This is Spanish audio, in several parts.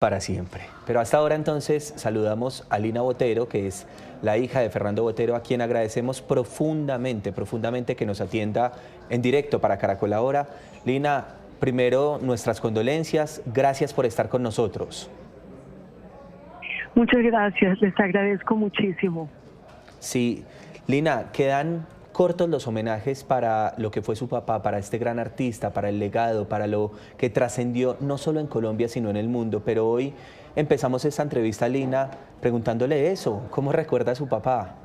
para siempre. Pero hasta ahora entonces saludamos a Lina Botero, que es la hija de Fernando Botero, a quien agradecemos profundamente, profundamente que nos atienda en directo para Caracol Ahora. Lina, primero nuestras condolencias, gracias por estar con nosotros. Muchas gracias, les agradezco muchísimo. Sí, Lina, quedan cortos los homenajes para lo que fue su papá, para este gran artista, para el legado, para lo que trascendió no solo en Colombia, sino en el mundo. Pero hoy empezamos esta entrevista, Lina, preguntándole eso, ¿cómo recuerda a su papá?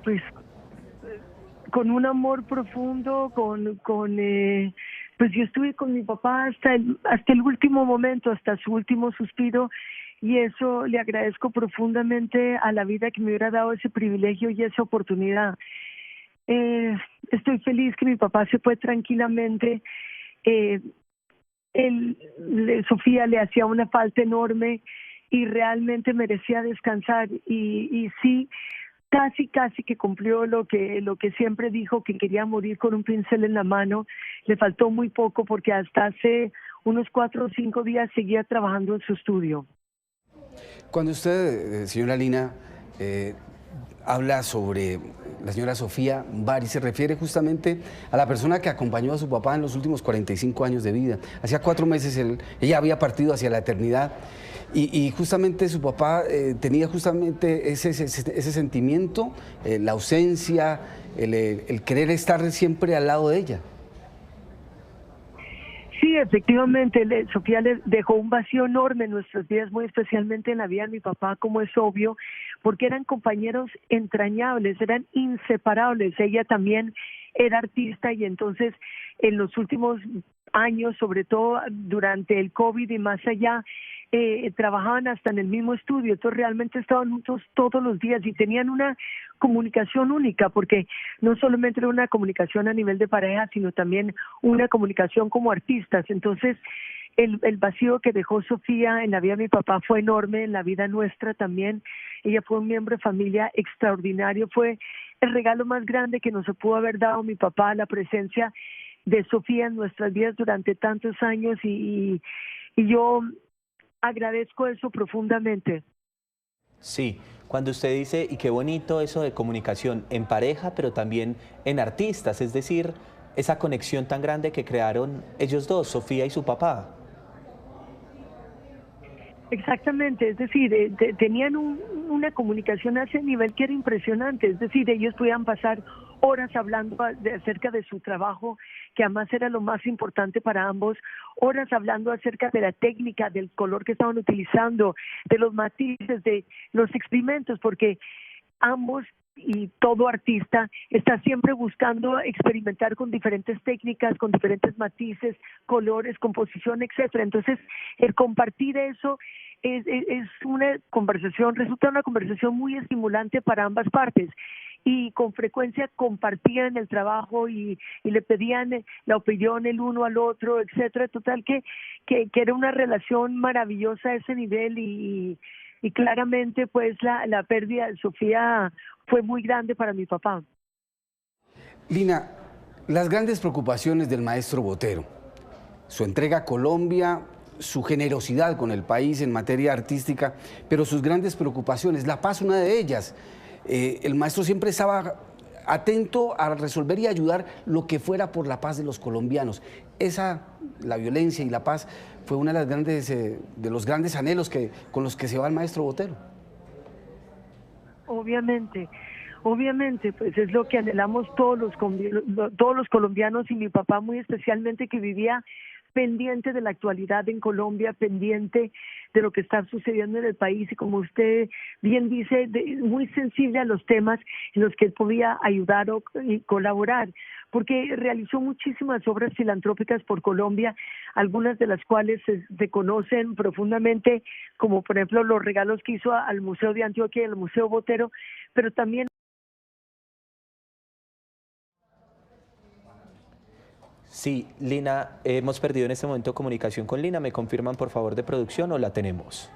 Pues con un amor profundo, pues yo estuve con mi papá hasta el último momento, hasta su último suspiro, y eso le agradezco profundamente a la vida que me hubiera dado ese privilegio y esa oportunidad. Estoy feliz que mi papá se fue tranquilamente. Sofía le hacía una falta enorme y realmente merecía descansar, y sí, casi que cumplió lo que siempre dijo, que quería morir con un pincel en la mano. Le faltó muy poco porque hasta hace unos 4 o 5 días seguía trabajando en su estudio. Cuando usted, señora Lina, habla sobre la señora Sofía Bari, se refiere justamente a la persona que acompañó a su papá en los últimos 45 años de vida. Hacía 4 meses ella había partido hacia la eternidad y justamente su papá tenía justamente ese sentimiento, la ausencia, el querer estar siempre al lado de ella. Sí, efectivamente, Sofía le dejó un vacío enorme en nuestras vidas, muy especialmente en la vida de mi papá, como es obvio, porque eran compañeros entrañables, eran inseparables. Ella también era artista y entonces en los últimos años, sobre todo durante el COVID y más allá, trabajaban hasta en el mismo estudio. Entonces realmente estaban juntos todos los días y tenían una comunicación única, porque no solamente era una comunicación a nivel de pareja, sino también una comunicación como artistas. Entonces el vacío que dejó Sofía en la vida de mi papá fue enorme, en la vida nuestra también. Ella fue un miembro de familia extraordinario, fue el regalo más grande que nos pudo haber dado mi papá, la presencia de Sofía en nuestras vidas durante tantos años, y yo agradezco eso profundamente. Sí, cuando usted dice, y qué bonito eso de comunicación en pareja, pero también en artistas, es decir, esa conexión tan grande que crearon ellos dos, Sofía y su papá. Exactamente, es decir, tenían una comunicación a ese nivel que era impresionante. Es decir, ellos podían pasar horas hablando acerca de su trabajo, que además era lo más importante para ambos, horas hablando acerca de la técnica, del color que estaban utilizando, de los matices, de los experimentos, porque ambos y todo artista está siempre buscando experimentar con diferentes técnicas, con diferentes matices, colores, composición, etcétera. Entonces, el compartir eso es una conversación, resulta una conversación muy estimulante para ambas partes. Y con frecuencia compartían el trabajo y le pedían la opinión el uno al otro, etcétera. Total que era una relación maravillosa a ese nivel, y claramente pues la pérdida de Sofía fue muy grande para mi papá. Lina, las grandes preocupaciones del maestro Botero, su entrega a Colombia, su generosidad con el país en materia artística, pero sus grandes preocupaciones, la paz, una de ellas. El maestro siempre estaba atento a resolver y ayudar lo que fuera por la paz de los colombianos. La violencia y la paz fue una de las grandes, de los grandes anhelos con los que se va el maestro Botero. Obviamente, pues es lo que anhelamos todos los colombianos, y mi papá muy especialmente, que vivía pendiente de la actualidad en Colombia, pendiente de lo que está sucediendo en el país, y como usted bien dice, muy sensible a los temas en los que él podía ayudar y colaborar, porque realizó muchísimas obras filantrópicas por Colombia, algunas de las cuales se conocen profundamente, como por ejemplo los regalos que hizo al Museo de Antioquia y al Museo Botero, pero también... Sí, Lina, hemos perdido en este momento comunicación con Lina. ¿Me confirman por favor de producción o la tenemos?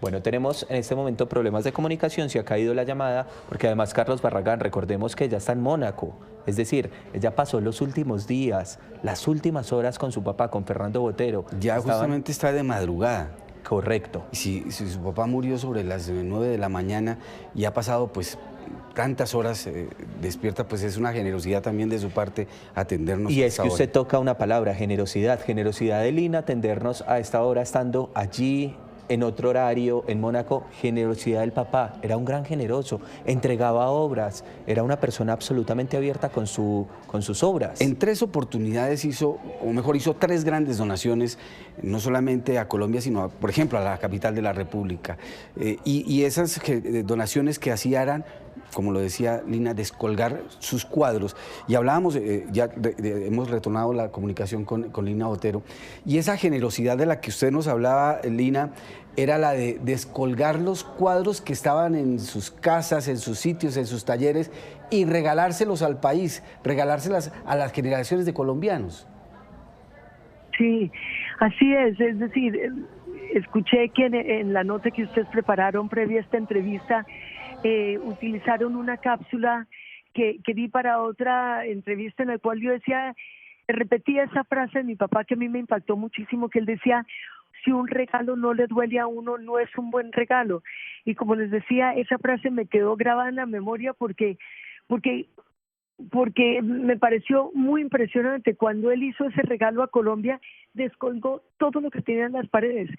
Bueno, tenemos en este momento problemas de comunicación, se ha caído la llamada, porque además Carlos Barragán, recordemos que ella está en Mónaco, es decir, ella pasó los últimos días, las últimas horas con su papá, con Fernando Botero. Ya justamente está de madrugada. Correcto. Si su papá murió sobre las 9 de la mañana y ha pasado pues tantas horas despierta, pues es una generosidad también de su parte atendernos. Y a es esta que hora. usted toca una palabra, generosidad. Generosidad de Lina, atendernos a esta hora estando allí en otro horario en Mónaco. Generosidad del papá, era un gran generoso, entregaba obras, era una persona absolutamente abierta con sus obras. En 3 oportunidades hizo, o mejor hizo 3 grandes donaciones, no solamente a Colombia, sino, por ejemplo, a la capital de la República. Y esas donaciones que hacía eran, como lo decía Lina, descolgar sus cuadros. Y hablábamos, hemos retornado la comunicación con Lina Botero, y esa generosidad de la que usted nos hablaba, Lina, era la de descolgar los cuadros que estaban en sus casas, en sus sitios, en sus talleres, y regalárselos al país, regalárselas a las generaciones de colombianos. Sí, así es decir, escuché que en la nota que ustedes prepararon previa a esta entrevista, utilizaron una cápsula que di para otra entrevista en la cual yo decía, repetía esa frase de mi papá que a mí me impactó muchísimo, que él decía: si un regalo no le duele a uno, no es un buen regalo. Y como les decía, esa frase me quedó grabada en la memoria porque me pareció muy impresionante. Cuando él hizo ese regalo a Colombia, descolgó todo lo que tenía en las paredes.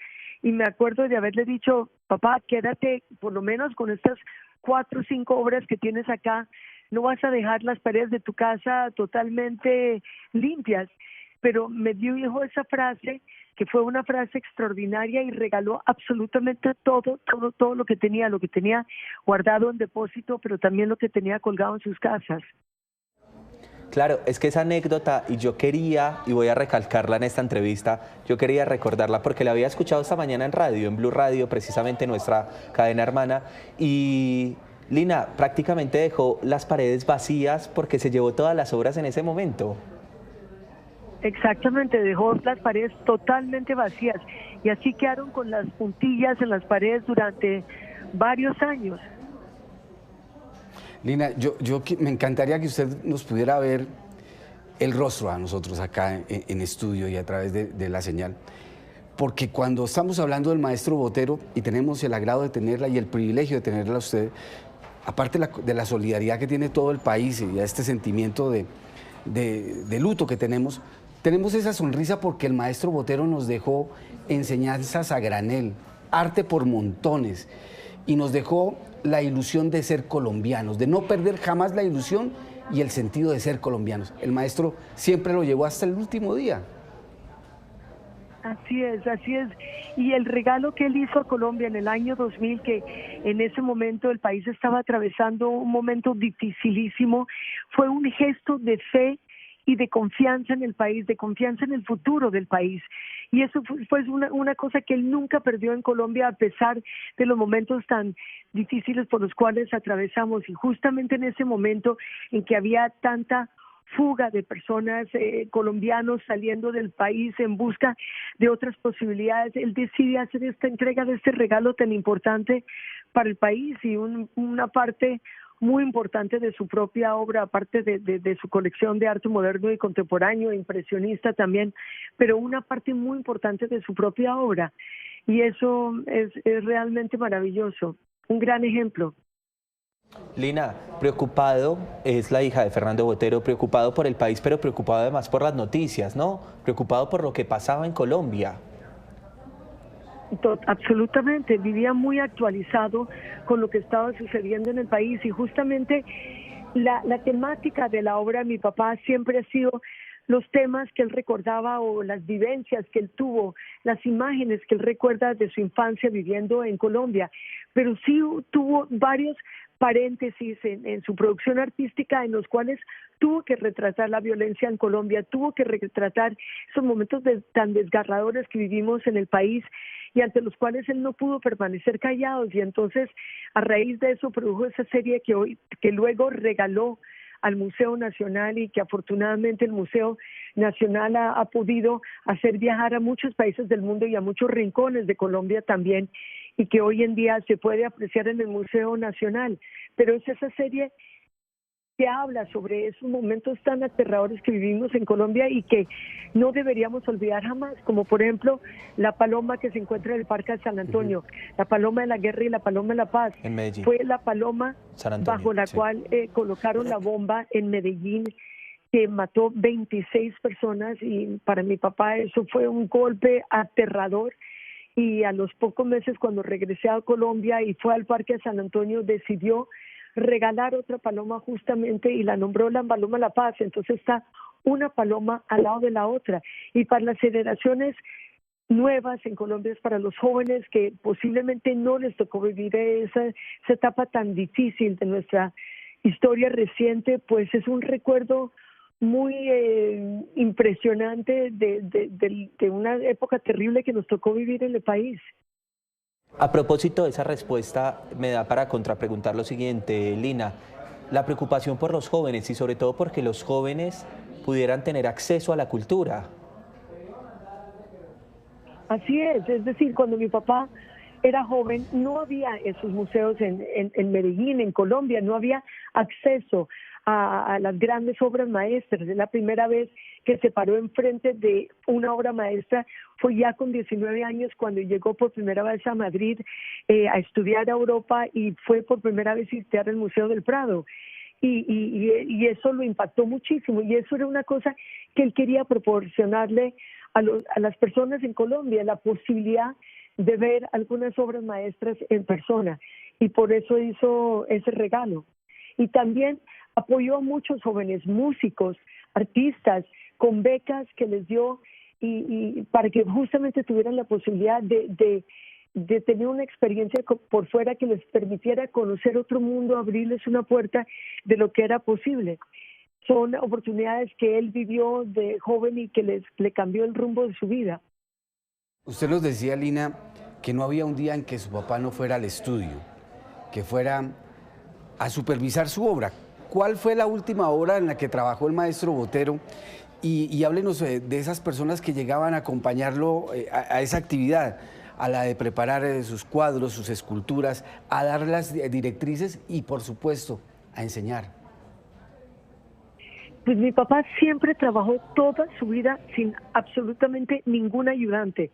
Y me acuerdo de haberle dicho: papá, quédate por lo menos con estas 4 o 5 obras que tienes acá, no vas a dejar las paredes de tu casa totalmente limpias. Pero me dijo esa frase, que fue una frase extraordinaria, y regaló absolutamente todo lo que tenía guardado en depósito, pero también lo que tenía colgado en sus casas. Claro, es que esa anécdota, y yo quería, y voy a recalcarla en esta entrevista, yo quería recordarla porque la había escuchado esta mañana en radio, en Blue Radio, precisamente nuestra cadena hermana, y Lina prácticamente dejó las paredes vacías porque se llevó todas las obras en ese momento. Exactamente, dejó las paredes totalmente vacías, y así quedaron con las puntillas en las paredes durante varios años. Lina, me encantaría que usted nos pudiera ver el rostro a nosotros acá en estudio y a través de la señal, porque cuando estamos hablando del maestro Botero y tenemos el agrado de tenerla y el privilegio de tenerla a usted, aparte de la solidaridad que tiene todo el país y este sentimiento de luto que tenemos esa sonrisa porque el maestro Botero nos dejó enseñanzas a granel, arte por montones, y nos dejó la ilusión de ser colombianos, de no perder jamás la ilusión y el sentido de ser colombianos. El maestro siempre lo llevó hasta el último día. Así es. Y el regalo que él hizo a Colombia en el año 2000, que en ese momento el país estaba atravesando un momento dificilísimo, fue un gesto de fe y de confianza en el país, de confianza en el futuro del país. Y eso fue una cosa que él nunca perdió en Colombia, a pesar de los momentos tan difíciles por los cuales atravesamos. Y justamente en ese momento en que había tanta fuga de personas colombianos saliendo del país en busca de otras posibilidades, él decide hacer esta entrega de este regalo tan importante para el país, y una parte muy importante de su propia obra, aparte de su colección de arte moderno y contemporáneo, impresionista también, pero una parte muy importante de su propia obra. Y eso es realmente maravilloso, un gran ejemplo. Lina, preocupado, es la hija de Fernando Botero, preocupado por el país, pero preocupado además por las noticias, ¿no? Preocupado por lo que pasaba en Colombia. Absolutamente, vivía muy actualizado con lo que estaba sucediendo en el país, y justamente la temática de la obra de mi papá siempre ha sido los temas que él recordaba, o las vivencias que él tuvo, las imágenes que él recuerda de su infancia viviendo en Colombia, pero sí tuvo varios paréntesis en su producción artística en los cuales tuvo que retratar la violencia en Colombia, tuvo que retratar esos momentos tan desgarradores que vivimos en el país, y ante los cuales él no pudo permanecer callado, y entonces a raíz de eso produjo esa serie que luego regaló al Museo Nacional, y que afortunadamente el Museo Nacional ha podido hacer viajar a muchos países del mundo y a muchos rincones de Colombia también. y que hoy en día se puede apreciar en el Museo Nacional. Pero es esa serie que habla sobre esos momentos tan aterradores que vivimos en Colombia y que no deberíamos olvidar jamás, como por ejemplo la paloma que se encuentra en el Parque de San Antonio, la paloma de la guerra y la paloma de la paz. En Medellín. Fue la paloma San Antonio, bajo la sí. cual colocaron la bomba en Medellín, que mató 26 personas, y para mi papá eso fue un golpe aterrador. Y a los pocos meses, cuando regresé a Colombia y fue al Parque de San Antonio, decidió regalar otra paloma justamente y la nombró la paloma La Paz. Entonces está una paloma al lado de la otra. Y para las generaciones nuevas en Colombia, es para los jóvenes que posiblemente no les tocó vivir esa etapa tan difícil de nuestra historia reciente, pues es un recuerdo muy impresionante de una época terrible que nos tocó vivir en el país. A propósito de esa respuesta, me da para contrapreguntar lo siguiente, Lina. La preocupación por los jóvenes y sobre todo porque los jóvenes pudieran tener acceso a la cultura. Así es decir, cuando mi papá era joven no había esos museos en Medellín, en Colombia, no había acceso a las grandes obras maestras. Es la primera vez que se paró enfrente de una obra maestra, fue ya con 19 años cuando llegó por primera vez a Madrid a estudiar a Europa, y fue por primera vez a visitar el Museo del Prado. Y eso lo impactó muchísimo, y eso era una cosa que él quería proporcionarle a las personas en Colombia, la posibilidad de ver algunas obras maestras en persona, y por eso hizo ese regalo. Y también apoyó a muchos jóvenes músicos, artistas, con becas que les dio y para que justamente tuvieran la posibilidad de tener una experiencia por fuera que les permitiera conocer otro mundo, abrirles una puerta de lo que era posible. Son oportunidades que él vivió de joven y que le cambió el rumbo de su vida. Usted nos decía, Lina, que no había un día en que su papá no fuera al estudio, que fuera a supervisar su obra. ¿Cuál fue la última obra en la que trabajó el maestro Botero? Y háblenos de esas personas que llegaban a acompañarlo a esa actividad, a la de preparar sus cuadros, sus esculturas, a dar las directrices y, por supuesto, a enseñar. Pues mi papá siempre trabajó toda su vida sin absolutamente ningún ayudante,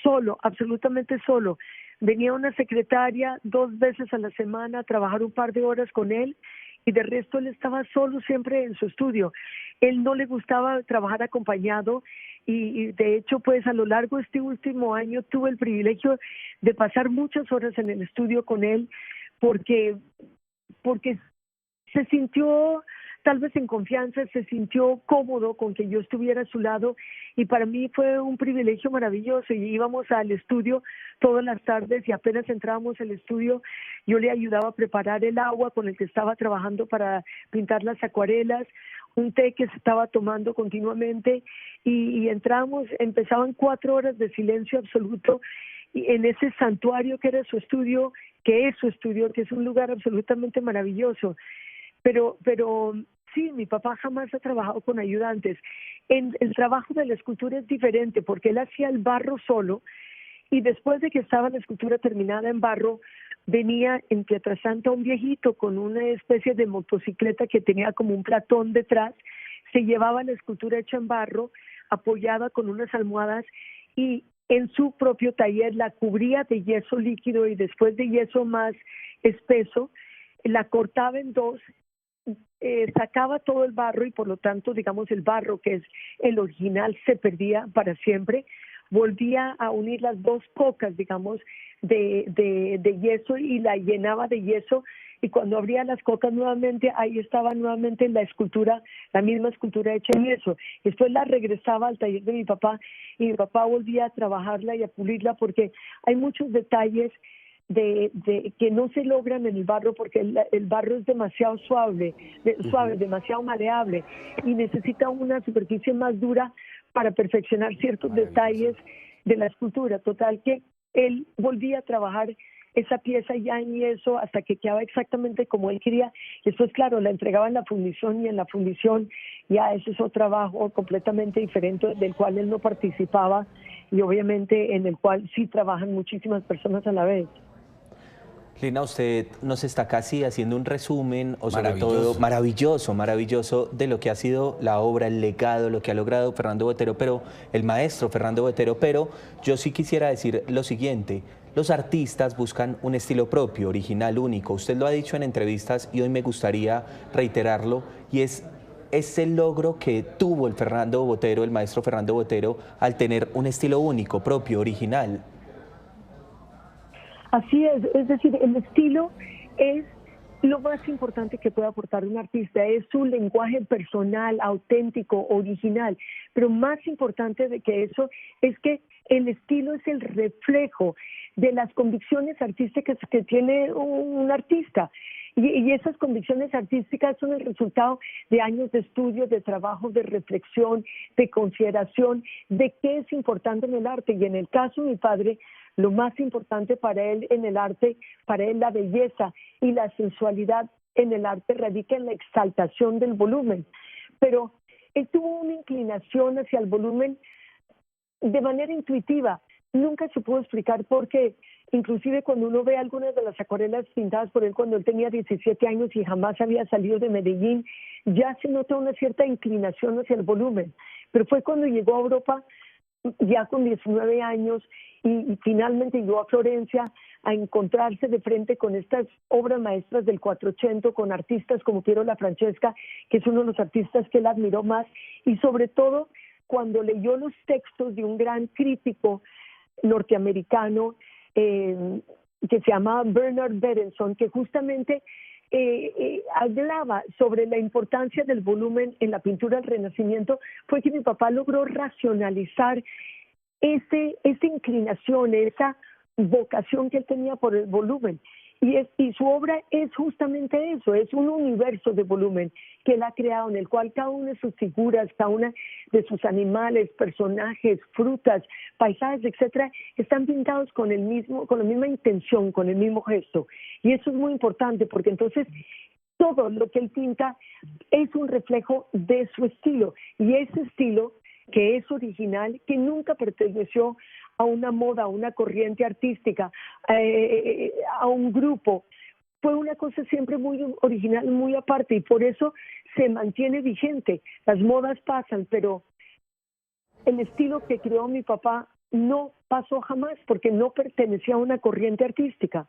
solo, absolutamente solo. Venía una secretaria 2 veces a la semana a trabajar un par de horas con él, y de resto él estaba solo siempre en su estudio. Él no le gustaba trabajar acompañado, y de hecho pues a lo largo de este último año tuve el privilegio de pasar muchas horas en el estudio con él, porque se sintió tal vez en confianza, se sintió cómodo con que yo estuviera a su lado, y para mí fue un privilegio maravilloso. Y íbamos al estudio todas las tardes, y apenas entrábamos al estudio yo le ayudaba a preparar el agua con el que estaba trabajando para pintar las acuarelas, un té que se estaba tomando continuamente, y entramos, empezaban 4 horas de silencio absoluto y en ese santuario que era su estudio, que es su estudio, que es un lugar absolutamente maravilloso. Pero sí, mi papá jamás ha trabajado con ayudantes. El trabajo de la escultura es diferente porque él hacía el barro solo, y después de que estaba la escultura terminada en barro, venía en Pietrasanta un viejito con una especie de motocicleta que tenía como un platón detrás, se llevaba la escultura hecha en barro, apoyada con unas almohadas, y en su propio taller la cubría de yeso líquido, y después de yeso más espeso, la cortaba en dos, sacaba todo el barro, y por lo tanto, digamos, el barro que es el original se perdía para siempre. Volvía a unir las 2 cocas, digamos, de yeso, y la llenaba de yeso, y cuando abría las cocas nuevamente, ahí estaba nuevamente la escultura, la misma escultura hecha en yeso. Después la regresaba al taller de mi papá, y mi papá volvía a trabajarla y a pulirla, porque hay muchos detalles que no se logran en el barro, porque el barro es demasiado suave, demasiado maleable, y necesita una superficie más dura para perfeccionar ciertos detalles de la escultura. Total que él volvía a trabajar esa pieza ya en yeso hasta que quedaba exactamente como él quería. Después, claro, la entregaba en la fundición, y en la fundición ya eso es otro trabajo completamente diferente del cual él no participaba, y obviamente en el cual sí trabajan muchísimas personas a la vez. Lina, usted nos está casi haciendo un resumen, o sobre todo Maravilloso. maravilloso, de lo que ha sido la obra, el legado, lo que ha logrado Fernando Botero, pero el maestro Fernando Botero. Pero yo sí quisiera decir lo siguiente: los artistas buscan un estilo propio, original, único. Usted lo ha dicho en entrevistas y hoy me gustaría reiterarlo, y es ese logro que tuvo el Fernando Botero, el maestro Fernando Botero, al tener un estilo único, propio, original. Así es decir, el estilo es lo más importante que puede aportar un artista, es su lenguaje personal, auténtico, original, pero más importante de que eso es que el estilo es el reflejo de las convicciones artísticas que tiene un artista. Y esas convicciones artísticas son el resultado de años de estudio, de trabajo, de reflexión, de consideración de qué es importante en el arte. Y en el caso de mi padre, lo más importante para él en el arte, para él la belleza y la sensualidad en el arte radica en la exaltación del volumen. Pero él tuvo una inclinación hacia el volumen de manera intuitiva. Nunca se pudo explicar por qué. Inclusive cuando uno ve algunas de las acuarelas pintadas por él cuando él tenía 17 años y jamás había salido de Medellín, ya se nota una cierta inclinación hacia el volumen. Pero fue cuando llegó a Europa, ya con 19 años, y finalmente llegó a Florencia a encontrarse de frente con estas obras maestras del 480, con artistas como Piero La Francesca, que es uno de los artistas que él admiró más, y sobre todo cuando leyó los textos de un gran crítico norteamericano que se llamaba Bernard Berenson, que justamente hablaba sobre la importancia del volumen en la pintura del Renacimiento, fue que mi papá logró racionalizar esa inclinación, esa vocación que él tenía por el volumen. Y su obra es justamente eso, es un universo de volumen que él ha creado, en el cual cada una de sus figuras, cada una de sus animales, personajes, frutas, paisajes, etcétera, están pintados con la misma intención, con el mismo gesto. Y eso es muy importante, porque entonces todo lo que él pinta es un reflejo de su estilo. Y ese estilo, que es original, que nunca perteneció a una moda, a una corriente artística, a un grupo, fue una cosa siempre muy original, muy aparte, y por eso se mantiene vigente. Las modas pasan, pero el estilo que creó mi papá no pasó jamás, porque no pertenecía a una corriente artística.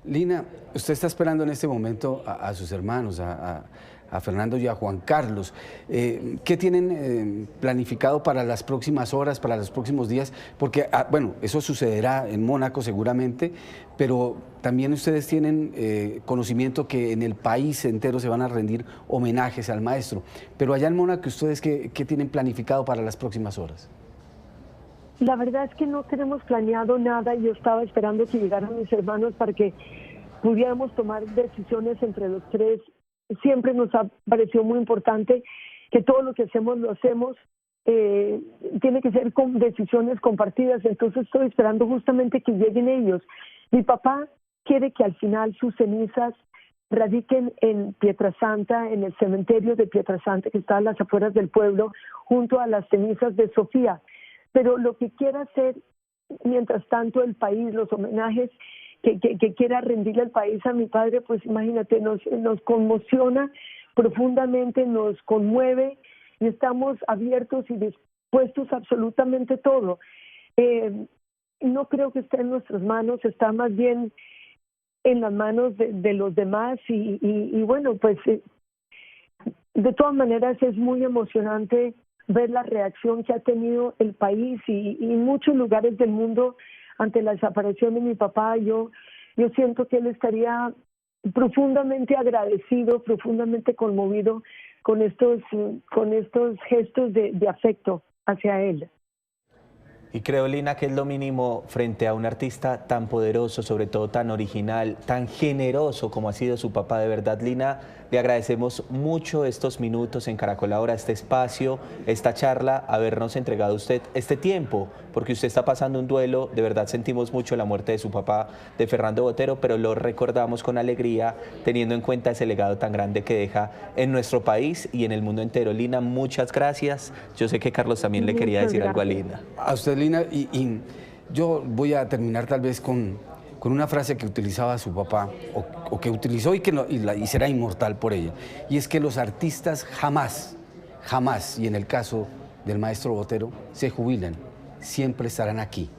Lina, usted está esperando en este momento a sus hermanos, a Fernando y a Juan Carlos. ¿Qué tienen planificado para las próximas horas, para los próximos días? Porque, bueno, eso sucederá en Mónaco seguramente, pero también ustedes tienen conocimiento que en el país entero se van a rendir homenajes al maestro. Pero allá en Mónaco, ¿ustedes qué tienen planificado para las próximas horas? La verdad es que no tenemos planeado nada. Yo estaba esperando que llegaran mis hermanos para que pudiéramos tomar decisiones entre los tres. Siempre nos ha parecido muy importante que todo lo que hacemos lo hacemos, tiene que ser con decisiones compartidas. Entonces estoy esperando justamente que lleguen ellos. Mi papá quiere que al final sus cenizas radiquen en Pietrasanta, en el cementerio de Pietrasanta, que está a las afueras del pueblo, junto a las cenizas de Sofía. Pero lo que quiera hacer, mientras tanto, el país, los homenajes que quiera rendirle al país a mi padre, pues imagínate, nos conmociona profundamente, nos conmueve, y estamos abiertos y dispuestos a absolutamente todo. No creo que esté en nuestras manos, está más bien en las manos de los demás, y bueno, pues de todas maneras es muy emocionante ver la reacción que ha tenido el país y muchos lugares del mundo ante la desaparición de mi papá. Yo siento que él estaría profundamente agradecido, profundamente conmovido con estos gestos de afecto hacia él. Y creo, Lina, que es lo mínimo frente a un artista tan poderoso, sobre todo tan original, tan generoso como ha sido su papá. De verdad, Lina, le agradecemos mucho estos minutos en Caracol Ahora, este espacio, esta charla, habernos entregado usted este tiempo, porque usted está pasando un duelo. De verdad sentimos mucho la muerte de su papá, de Fernando Botero, pero lo recordamos con alegría, teniendo en cuenta ese legado tan grande que deja en nuestro país y en el mundo entero. Lina, muchas gracias. Yo sé que Carlos también le quería decir algo a Lina. A usted, Lina, y yo voy a terminar tal vez con una frase que utilizaba su papá, o que utilizó y será inmortal por ella, y es que los artistas jamás, y en el caso del maestro Botero, se jubilan, siempre estarán aquí.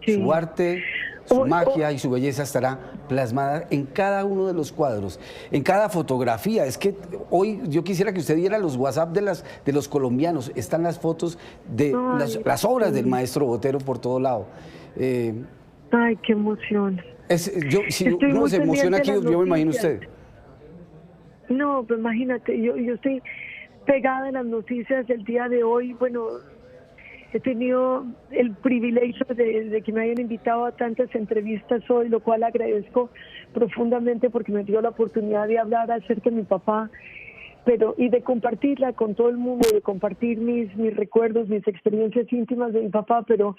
Sí. Su arte, su magia y su belleza estará plasmada en cada uno de los cuadros, en cada fotografía. Es que hoy yo quisiera que usted viera los WhatsApp de los colombianos, están las fotos de las obras del maestro Botero por todo lado. Ay, qué emoción. Si uno se emociona aquí, yo me imagino usted. No, pues imagínate, yo estoy pegada en las noticias del día de hoy. Bueno, he tenido el privilegio de que me hayan invitado a tantas entrevistas hoy, lo cual agradezco profundamente porque me dio la oportunidad de hablar acerca de mi papá, y de compartirla con todo el mundo, de compartir mis recuerdos, mis experiencias íntimas de mi papá, pero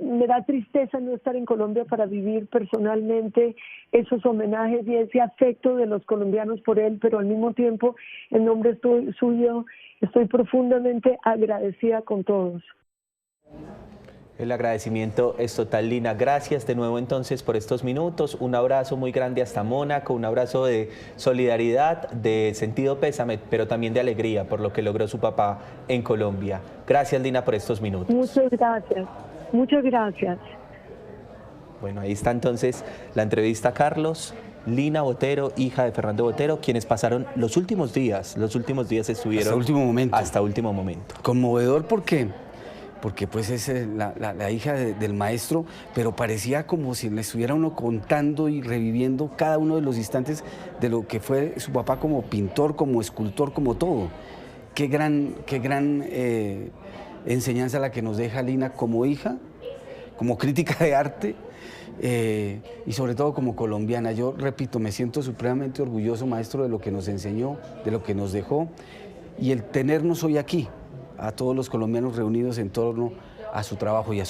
me da tristeza no estar en Colombia para vivir personalmente esos homenajes y ese afecto de los colombianos por él, pero al mismo tiempo, en nombre suyo, estoy profundamente agradecida con todos. El agradecimiento es total, Lina. Gracias de nuevo entonces por estos minutos. Un abrazo muy grande hasta Mónaco, un abrazo de solidaridad, de sentido pésame, pero también de alegría por lo que logró su papá en Colombia. Gracias, Lina, por estos minutos. Muchas gracias. Muchas gracias. Bueno, ahí está entonces la entrevista a Carlos. Lina Botero, hija de Fernando Botero, quienes pasaron los últimos días estuvieron hasta último momento. Conmovedor porque pues es la hija del maestro, pero parecía como si le estuviera uno contando y reviviendo cada uno de los instantes de lo que fue su papá como pintor, como escultor, como todo. Qué gran enseñanza la que nos deja Lina como hija, como crítica de arte, y sobre todo como colombiana. Yo repito, me siento supremamente orgulloso, maestro, de lo que nos enseñó, de lo que nos dejó, y el tenernos hoy aquí, a todos los colombianos reunidos en torno a su trabajo y a su